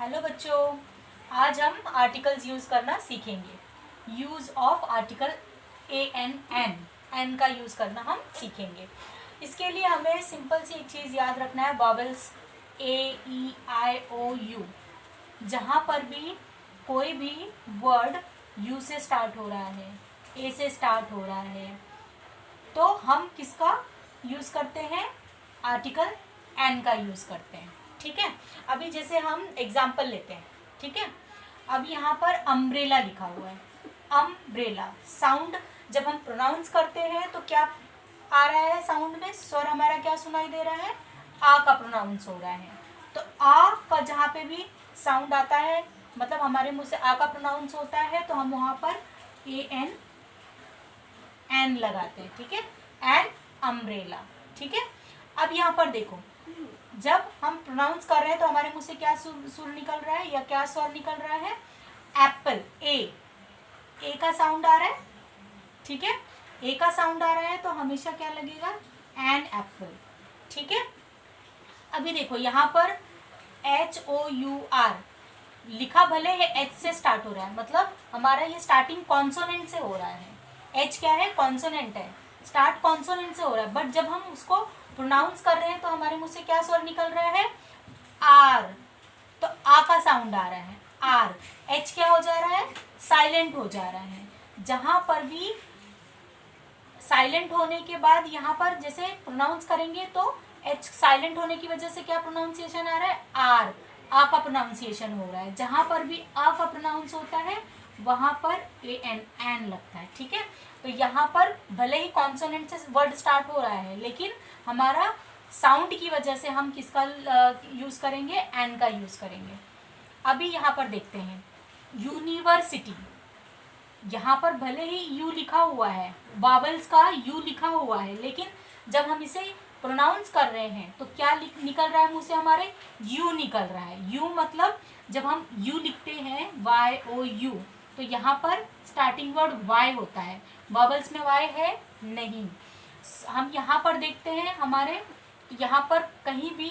Hello बच्चों, आज हम आर्टिकल्स यूज़ करना सीखेंगे। यूज़ ऑफ आर्टिकल एन का यूज़ करना हम सीखेंगे। इसके लिए हमें सिंपल सी एक चीज़ याद रखना है, vowels A, E, I, O, U। जहाँ पर भी कोई भी वर्ड यू से स्टार्ट हो रहा है, ए से स्टार्ट हो रहा है, तो हम किसका यूज़ करते हैं? आर्टिकल एन का यूज़ करते हैं। ठीक है, अभी जैसे हम एग्जाम्पल लेते हैं। ठीक है, अब यहाँ पर अम्ब्रेला लिखा हुआ है। अम्ब्रेला साउंड जब हम प्रोनाउंस करते हैं तो क्या आ रहा है साउंड में? स्वर हमारा क्या सुनाई दे रहा है? आ का प्रोनाउंस हो रहा है। तो आ का जहाँ पे भी साउंड आता है, मतलब हमारे मुंह से आ का प्रोनाउंस होता है, तो हम वहाँ पर एन लगाते हैं। ठीक है, एन अम्ब्रेला। ठीक है, अब यहाँ पर देखो, जब हम प्रोनाउंस कर रहे हैं तो हमारे मुंह से क्या सुर निकल रहा है या क्या स्वर निकल रहा है? एप्पल, ए का साउंड आ रहा है। ठीक है, ए का साउंड आ रहा है तो हमेशा क्या लगेगा? An apple. ठीक है, अभी देखो यहाँ पर HOUR लिखा, भले ये एच से स्टार्ट हो रहा है, मतलब हमारा ये स्टार्टिंग कॉन्सोनेंट से हो रहा है। एच क्या है? कॉन्सोनेंट है, स्टार्ट कॉन्सोनेंट से हो रहा है, बट जब हम उसको प्रोनाउंस कर रहे हैं तो हमारे मुंह से क्या स्वर निकल रहा है? आर। तो आ का साउंड आ रहा है, आर। एच क्या हो जा रहा है? साइलेंट हो जा रहा है। जहां पर भी साइलेंट होने के बाद यहाँ पर जैसे प्रोनाउंस करेंगे तो एच साइलेंट होने की वजह से क्या प्रोनाउंसिएशन आ रहा है? आर। आ का प्रोनाउंसिएशन हो रहा है। जहां पर भी आ का प्रोनाउंस होता है वहां पर एन लगता है। ठीक है, तो यहाँ पर भले ही कॉन्सोनेंट से वर्ड स्टार्ट हो रहा है, लेकिन हमारा साउंड की वजह से हम किसका यूज करेंगे? एन का यूज करेंगे। अभी यहाँ पर देखते हैं यूनिवर्सिटी। यहाँ पर भले ही यू लिखा हुआ है, वावल्स का यू लिखा हुआ है, लेकिन जब हम इसे प्रोनाउंस कर रहे हैं तो क्या निकल रहा है मुंह से? हमारे यू निकल रहा है। यू मतलब जब हम यू लिखते हैं YOU, तो यहाँ पर स्टार्टिंग वर्ड वाई होता है। वावल्स में वाई है नहीं। हम यहाँ पर देखते हैं हमारे, यहाँ पर कहीं भी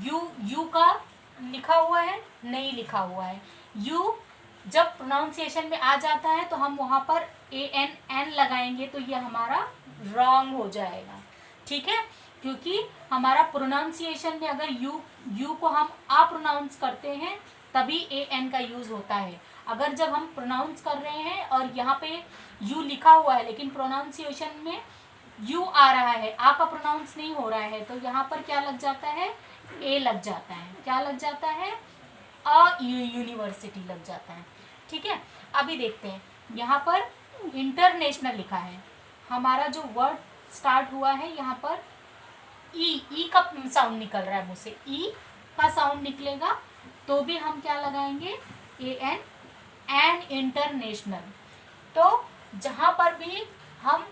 यू का लिखा हुआ है? नहीं लिखा हुआ है। यू जब प्रोनाउंसिएशन में आ जाता है तो हम वहाँ पर एन लगाएंगे, तो ये हमारा रॉन्ग हो जाएगा। ठीक है, क्योंकि हमारा प्रोनाउंसिएशन में अगर यू को हम आ प्रोनाउंस करते हैं तभी एन का यूज होता है। अगर जब हम प्रोनाउंस कर रहे हैं और यहाँ पे यू लिखा हुआ है लेकिन प्रोनाउंसिएशन में यू आ रहा है, आ का प्रोनाउंस नहीं हो रहा है, तो यहाँ पर क्या लग जाता है? ए लग जाता है। क्या लग जाता है? यूनिवर्सिटी लग जाता है। ठीक है, अभी देखते हैं यहाँ पर इंटरनेशनल लिखा है। हमारा जो वर्ड स्टार्ट हुआ है यहाँ पर ई का साउंड निकल रहा है मुंह से, ई का साउंड निकलेगा तो भी हम क्या लगाएंगे? An international. तो जहाँ पर भी हम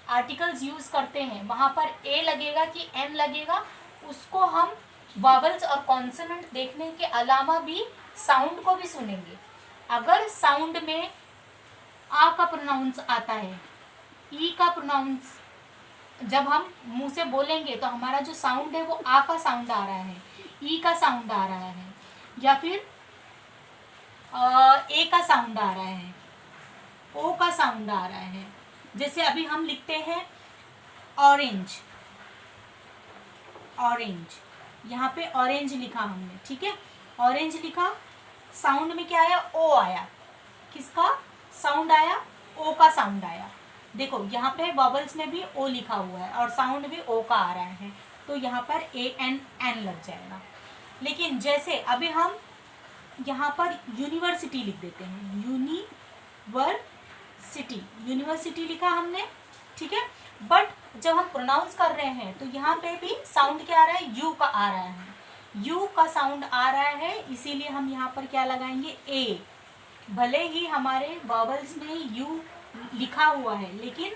आर्टिकल्स यूज करते हैं वहाँ पर ए लगेगा कि एन लगेगा, उसको हम वावल्स और कॉन्सोनेंट देखने के अलावा भी साउंड को भी सुनेंगे। अगर साउंड में आ का प्रोनाउंस आता है, ई का प्रोनाउंस जब हम मुंह से बोलेंगे तो हमारा जो साउंड है वो आ का साउंड आ रहा है, ई का साउंड आ रहा है, या फिर ए का साउंड आ रहा है, ओ का साउंड आ रहा है। जैसे अभी हम लिखते हैं ऑरेंज, ऑरेंज, यहाँ पे ऑरेंज लिखा हमने। ठीक है, ऑरेंज लिखा, साउंड में क्या आया? ओ आया। किसका साउंड आया? ओ का साउंड आया। देखो यहाँ पे वॉवल्स में भी ओ लिखा हुआ है और साउंड भी ओ का आ रहा है, तो यहाँ पर एन लग जाएगा। लेकिन जैसे अभी हम यहाँ पर यूनिवर्सिटी लिख देते हैं, यूनिवर्सिटी लिखा हमने। ठीक है, बट जब हम प्रोनाउंस कर रहे हैं तो यहाँ पे भी साउंड क्या आ रहा है? यू का आ रहा है, यू का साउंड आ रहा है, इसीलिए हम यहाँ पर क्या लगाएंगे? ए। भले ही हमारे वॉवल्स में यू लिखा हुआ है, लेकिन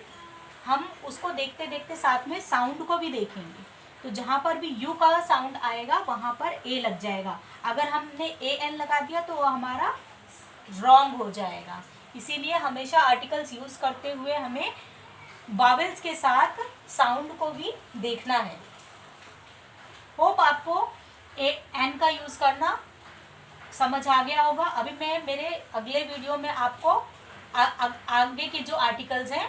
हम उसको देखते देखते साथ में साउंड को भी देखेंगे, तो जहाँ पर भी यू का साउंड आएगा वहाँ पर ए लग जाएगा। अगर हमने एन लगा दिया तो वो हमारा रॉन्ग हो जाएगा। इसीलिए हमेशा आर्टिकल्स यूज करते हुए हमें वावेल्स के साथ साउंड को भी देखना है। होप आपको एन का यूज करना समझ आ गया होगा। अभी मैं मेरे अगले वीडियो में आपको आगे के जो आर्टिकल्स हैं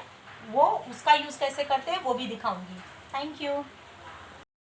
वो उसका यूज़ कैसे करते हैं वो भी दिखाऊंगी। Thank you.